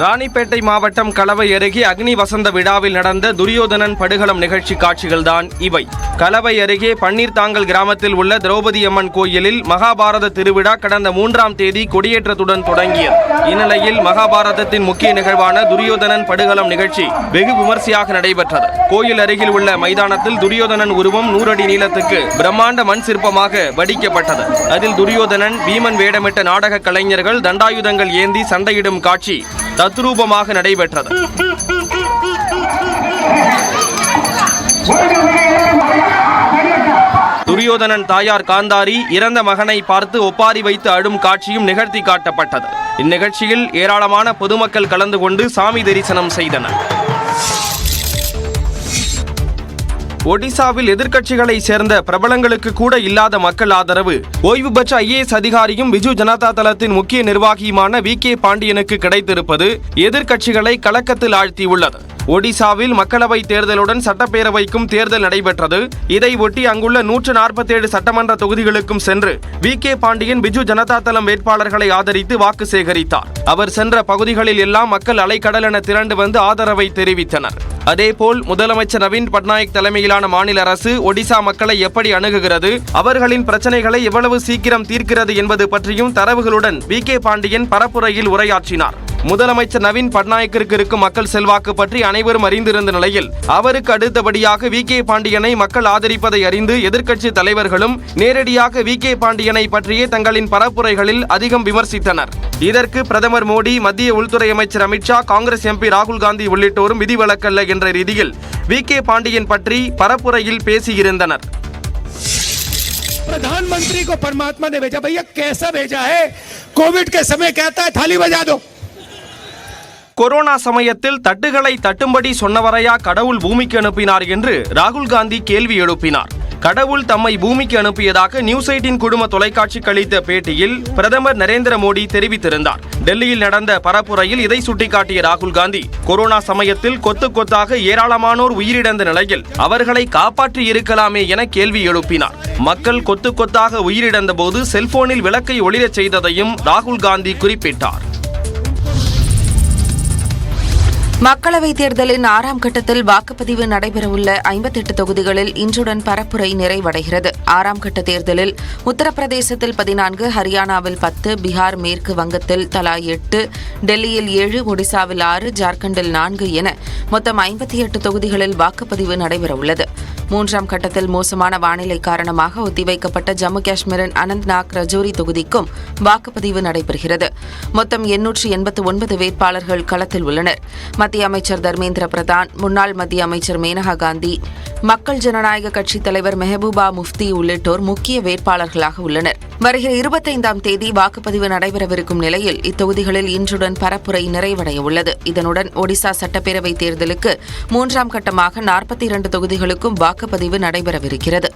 ராணிப்பேட்டை மாவட்டம் கலவை அருகே அக்னி வசந்த விழாவில் நடந்த துரியோதனன் படுகளம் நிகழ்ச்சி காட்சிகள்தான் இவை. கலவை அருகே பன்னீர்தாங்கல் கிராமத்தில் உள்ள திரௌபதி அம்மன் கோயிலில் மகாபாரத திருவிழா கடந்த 3ஆம் தேதி கொடியேற்றத்துடன் தொடங்கியது. இந்நிலையில் மகாபாரதத்தின் முக்கிய நிகழ்வான துரியோதனன் படுகளம் நிகழ்ச்சி வெகு விமர்சையாக நடைபெற்றது. கோயில் அருகில் உள்ள மைதானத்தில் துரியோதனன் உருவம் 100 அடி நீளத்துக்கு பிரம்மாண்ட மண் சிற்பமாக வடிக்கப்பட்டது. அதில் துரியோதனன், பீமன் வேடமிட்ட நாடக கலைஞர்கள் தண்டாயுதங்கள் ஏந்தி சண்டையிடும் காட்சி தத்ரூபமாக நடைபெற்றது. துரியோதனன் தாயார் காந்தாரி இறந்த மகனை பார்த்து ஒப்பாரி வைத்து அழும் காட்சியும் நிகழ்த்தி காட்டப்பட்டது. இந்நிகழ்ச்சியில் ஏராளமான பொதுமக்கள் கலந்து கொண்டு சாமி தரிசனம் செய்தனர். ஒடிசாவில் எதிர்க்கட்சிகளை சேர்ந்த பிரபலங்களுக்கு கூட இல்லாத மக்கள் ஆதரவு ஓய்வு பெற்ற IAS அதிகாரியும் பிஜு ஜனதா தளத்தின் முக்கிய நிர்வாகியுமான VK பாண்டியனுக்கு கிடைத்திருப்பது எதிர்க்கட்சிகளை கலக்கத்தில் ஆழ்த்தியுள்ளது. ஒடிசாவில் மக்களவை தேர்தலுடன் சட்டப்பேரவைக்கும் தேர்தல் நடைபெற்றது. இதை ஒட்டி அங்குள்ள 147 சட்டமன்ற தொகுதிகளுக்கும் சென்று VK பாண்டியன் பிஜு ஜனதா தளம் வேட்பாளர்களை ஆதரித்து வாக்கு சேகரித்தார். அவர் சென்ற பகுதிகளில் எல்லாம் மக்கள் அலைக்கடல் என திரண்டு வந்து ஆதரவை தெரிவித்தனர். அதேபோல் முதலமைச்சர் நவீன் பட்நாயக் தலைமையிலான மாநில அரசு ஒடிசா மக்களை எப்படி அணுகுகிறது, அவர்களின் பிரச்சனைகளை எவ்வளவு சீக்கிரம் தீர்க்கிறது என்பது பற்றியும் தரவுகளுடன் VK பாண்டியன் பரப்புரையில் உரையாற்றினார். முதலமைச்சர் நவீன் பட்நாயக்கிற்கு இருக்கும் மக்கள் செல்வாக்கு பற்றி அனைவரும் அறிந்திருந்த நிலையில் அவருக்கு அடுத்தபடியாக VK பாண்டியனை மக்கள் ஆதரிப்பதை அறிந்து எதிர்க்கட்சி தலைவர்களும் நேரடியாக VK பாண்டியனை பற்றியே தங்களின் பரப்புரைகளில் அதிகம் விமர்சித்தனர். இதற்கு பிரதமர் மோடி, மத்திய உள்துறை அமைச்சர் அமித்ஷா, காங்கிரஸ் MP ராகுல் காந்தி உள்ளிட்டோரும் விதிவிலக்கல்ல என்ற ரீதியில் VK பாண்டியன் பற்றி பரப்புரையில் பேசியிருந்தனர். प्रधानमंत्री को परमात्मा ने भेजा, भैया कैसा भेजा है? कोविड के समय कहता है थाली बजा दो. கொரோனா சமயத்தில் தட்டுகளை தட்டும்படி சொன்னவரையா கடவுள் பூமிக்கு அனுப்பினார் என்று ராகுல் காந்தி கேள்வி எழுப்பினார். கடவுள் தம்மை பூமிக்கு அனுப்பியதாக நியூஸ் 18 குழும தொலைக்காட்சிக்கு அளித்த பேட்டியில் பிரதமர் நரேந்திர மோடி தெரிவித்திருந்தார். டெல்லியில் நடந்த பரப்புரையில் இதை சுட்டிக்காட்டிய ராகுல் காந்தி, கொரோனா சமயத்தில் கொத்து கொத்தாக ஏராளமானோர் உயிரிழந்த நிலையில் அவர்களை காப்பாற்றி இருக்கலாமே என கேள்வி எழுப்பினார். மக்கள் கொத்து கொத்தாக உயிரிழந்த போது செல்போனில் விளக்கை ஒளிரச் செய்ததையும் ராகுல் காந்தி குறிப்பிட்டார். மக்களவைத் தேர்தலின் 6ஆம் கட்டத்தில் வாக்குப்பதிவு நடைபெறவுள்ள 58 தொகுதிகளில் இன்றுடன் பரப்புரை நிறைவடைகிறது. 6ஆம் கட்ட தேர்தலில் உத்தரப்பிரதேசத்தில் 14, ஹரியானாவில் 10, பீகார், மேற்கு வங்கத்தில் தலா 8, டெல்லியில் 7, ஒடிசாவில் 6, ஜார்க்கண்டில் 4 என மொத்தம் 58 தொகுதிகளில் வாக்குப்பதிவு நடைபெறவுள்ளது. 3ஆம் கட்டத்தில் மோசமான வானிலை காரணமாக ஒத்திவைக்கப்பட்ட ஜம்மு காஷ்மீரின் அனந்த்நாக், ரஜோரி தொகுதிக்கும் வாக்குப்பதிவு நடைபெறுகிறது. மொத்தம் 889 வேட்பாளர்கள் களத்தில் உள்ளனர். மத்திய அமைச்சர் தர்மேந்திர பிரதான், முன்னாள் மத்திய அமைச்சர் மேனகா காந்தி, மக்கள் ஜனநாயக கட்சித் தலைவர் மெஹபூபா முஃப்தி உள்ளிட்டோர் முக்கிய வேட்பாளர்களாக உள்ளனர். வருகிற 25ஆம் தேதி வாக்குப்பதிவு நடைபெறவிருக்கும் நிலையில் இத்தொகுதிகளில் இன்றுடன் பரப்புரை நிறைவடைய உள்ளது. இதனுடன் ஒடிசா சட்டப்பேரவைத் தேர்தலுக்கு 3ஆம் கட்டமாக 42 தொகுதிகளுக்கும் வாக்குப்பதிவு நடைபெறவிருக்கிறது.